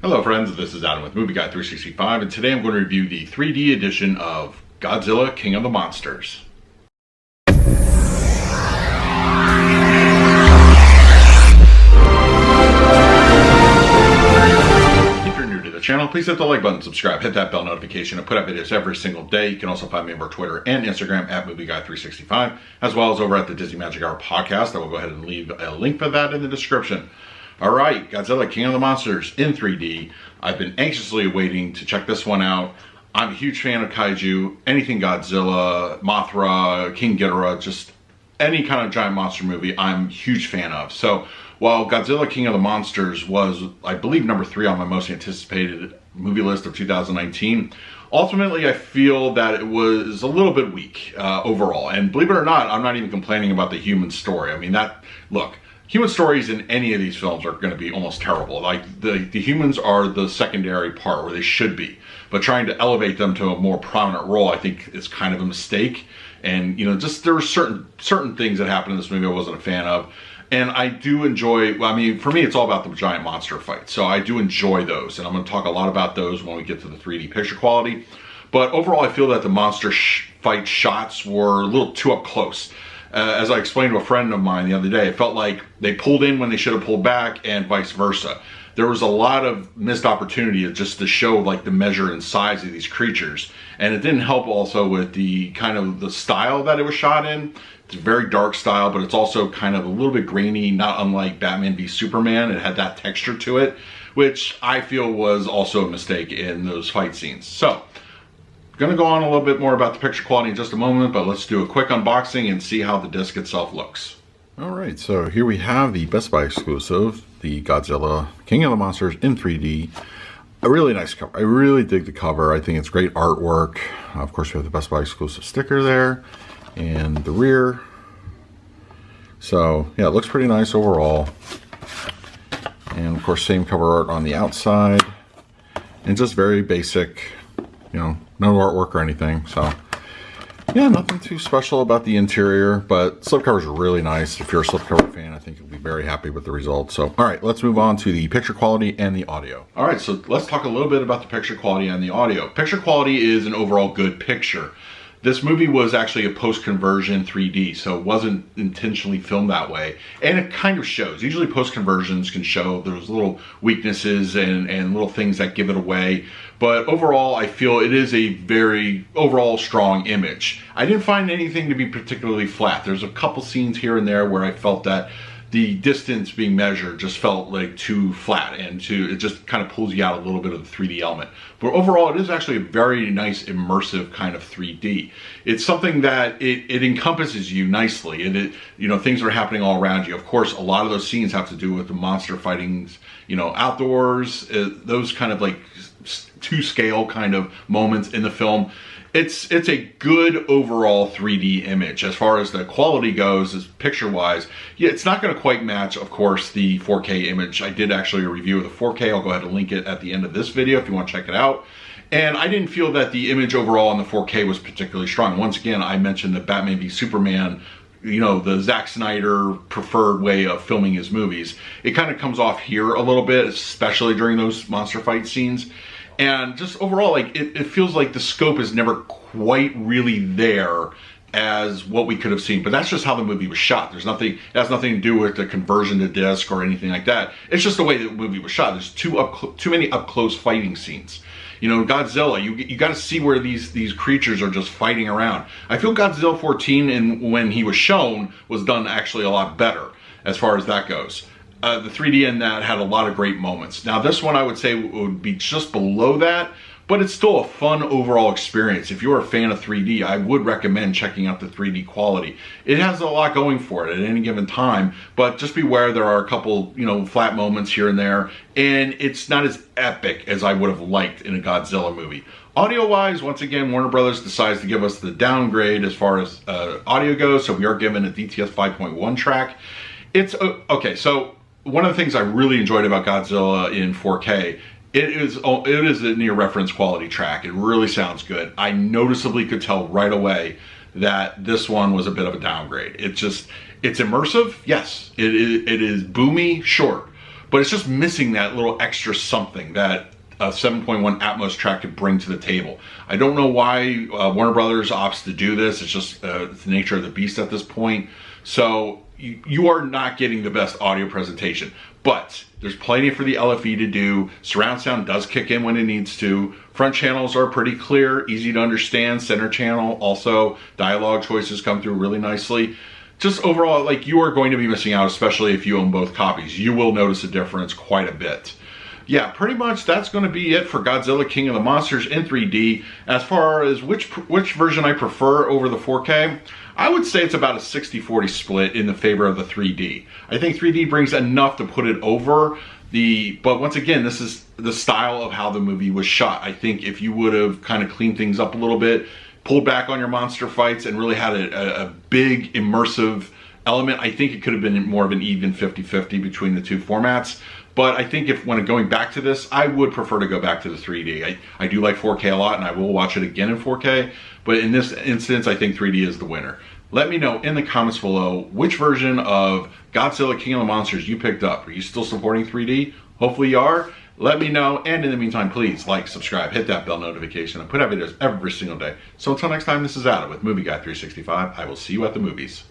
Hello friends, this is Adam with Movie Guy 365, and today I'm going to review the 3D edition of Godzilla King of the Monsters. If you're new to the channel, please hit the like button, subscribe, hit that bell notification. I put out videos every single day. You can also find me over Twitter and Instagram at Movie Guy 365, as well as over at the Disney Magic Hour podcast. I will go ahead and leave a link for that in the description. Alright, Godzilla King of the Monsters in 3D. I've been anxiously waiting to check this one out. I'm a huge fan of kaiju, anything Godzilla, Mothra, King Ghidorah, just any kind of giant monster movie I'm a huge fan of. So while Godzilla King of the Monsters was, I believe, number 3 on my most anticipated movie list of 2019, ultimately I feel that it was a little bit weak overall. And believe it or not, I'm not even complaining about the human story. I mean, look, human stories in any of these films are going to be almost terrible. Like, the humans are the secondary part where they should be. But trying to elevate them to a more prominent role, I think, is kind of a mistake. And, you know, just there were certain things that happened in this movie I wasn't a fan of. And I do enjoy, I mean, for me, it's all about the giant monster fights. So I do enjoy those. And I'm going to talk a lot about those when we get to the 3D picture quality. But overall, I feel that the monster fight shots were a little too up close. As I explained to a friend of mine the other day, it felt like they pulled in when they should have pulled back and vice versa. There was a lot of missed opportunity just to show like the measure and size of these creatures. And it didn't help also with the kind of the style that it was shot in. It's a very dark style, but it's also kind of a little bit grainy, not unlike Batman v Superman. It had that texture to it, which I feel was also a mistake in those fight scenes. So, going to go on a little bit more about the picture quality in just a moment, but let's do a quick unboxing and see how the disc itself looks. Alright, so here we have the Best Buy exclusive, the Godzilla King of the Monsters in 3D. A really nice cover. I really dig the cover. I think it's great artwork. Of course, we have the Best Buy exclusive sticker there and the rear. So, yeah, it looks pretty nice overall. And of course, same cover art on the outside. And just very basic, you know, no artwork or anything. So, yeah, nothing too special about the interior, but slipcovers are really nice. If you're a slipcover fan, I think you'll be very happy with the results. So, all right, let's move on to the picture quality and the audio. All right, so let's talk a little bit about the picture quality and the audio. Picture quality is an overall good picture. This movie was actually a post-conversion 3D, so it wasn't intentionally filmed that way. And it kind of shows. Usually post-conversions can show those little weaknesses and little things that give it away. But overall, I feel it is a very overall strong image. I didn't find anything to be particularly flat. There's a couple scenes here and there where I felt that the distance being measured just felt like too flat, and it just kind of pulls you out a little bit of the 3D element. But overall, it is actually a very nice immersive kind of 3D. It's something that it encompasses you nicely, and you know, things are happening all around you. Of course, a lot of those scenes have to do with the monster fightings, you know, outdoors, those kind of like to scale kind of moments in the film. It's a good overall 3D image. As far as the quality goes, as picture-wise, yeah, it's not going to quite match, of course, the 4K image. I did actually a review of the 4K. I'll go ahead and link it at the end of this video if you want to check it out. And I didn't feel that the image overall on the 4K was particularly strong. Once again, I mentioned that Batman v Superman, you know, the Zack Snyder preferred way of filming his movies. It kind of comes off here a little bit, especially during those monster fight scenes. And just overall, like, it feels like the scope is never quite really there as what we could have seen. But that's just how the movie was shot. It has nothing to do with the conversion to disc or anything like that. It's just the way the movie was shot. There's too many up close fighting scenes. You know, Godzilla, you got to see where these creatures are just fighting around. I feel Godzilla 14, when he was shown, was done actually a lot better as far as that goes. The 3D in that had a lot of great moments. Now this one I would say would be just below that, but it's still a fun overall experience. If you're a fan of 3D, I would recommend checking out the 3D quality. It has a lot going for it at any given time, but just beware there are a couple, you know, flat moments here and there, and it's not as epic as I would have liked in a Godzilla movie. Audio-wise, once again, Warner Brothers decides to give us the downgrade as far as audio goes, so we are given a DTS 5.1 track. It's okay, so one of the things I really enjoyed about Godzilla in 4K, it is a near reference quality track. It really sounds good. I noticeably could tell right away that this one was a bit of a downgrade. It's immersive, yes. It is boomy, sure. but it's just missing that little extra something that a 7.1 Atmos track could bring to the table. I don't know why Warner Brothers opts to do this. It's just it's the nature of the beast at this point. So you are not getting the best audio presentation, but there's plenty for the LFE to do. Surround sound does kick in when it needs to. Front channels are pretty clear, easy to understand. Center channel also, dialogue choices come through really nicely. Just overall, like, you are going to be missing out, especially if you own both copies. You will notice a difference quite a bit. Yeah, pretty much that's going to be it for Godzilla King of the Monsters in 3D. As far as which version I prefer over the 4K, I would say it's about a 60-40 split in the favor of the 3D. I think 3D brings enough to put it over but once again, this is the style of how the movie was shot. I think if you would have kind of cleaned things up a little bit, pulled back on your monster fights, and really had a big immersive element, I think it could have been more of an even 50-50 between the two formats. But I think when going back to this, I would prefer to go back to the 3D. I do like 4K a lot, and I will watch it again in 4K. But in this instance, I think 3D is the winner. Let me know in the comments below which version of Godzilla King of the Monsters you picked up. Are you still supporting 3D? Hopefully you are. Let me know. And in the meantime, please like, subscribe, hit that bell notification. I put out videos every single day. So until next time, this is Adam with Movie Guy 365. I will see you at the movies.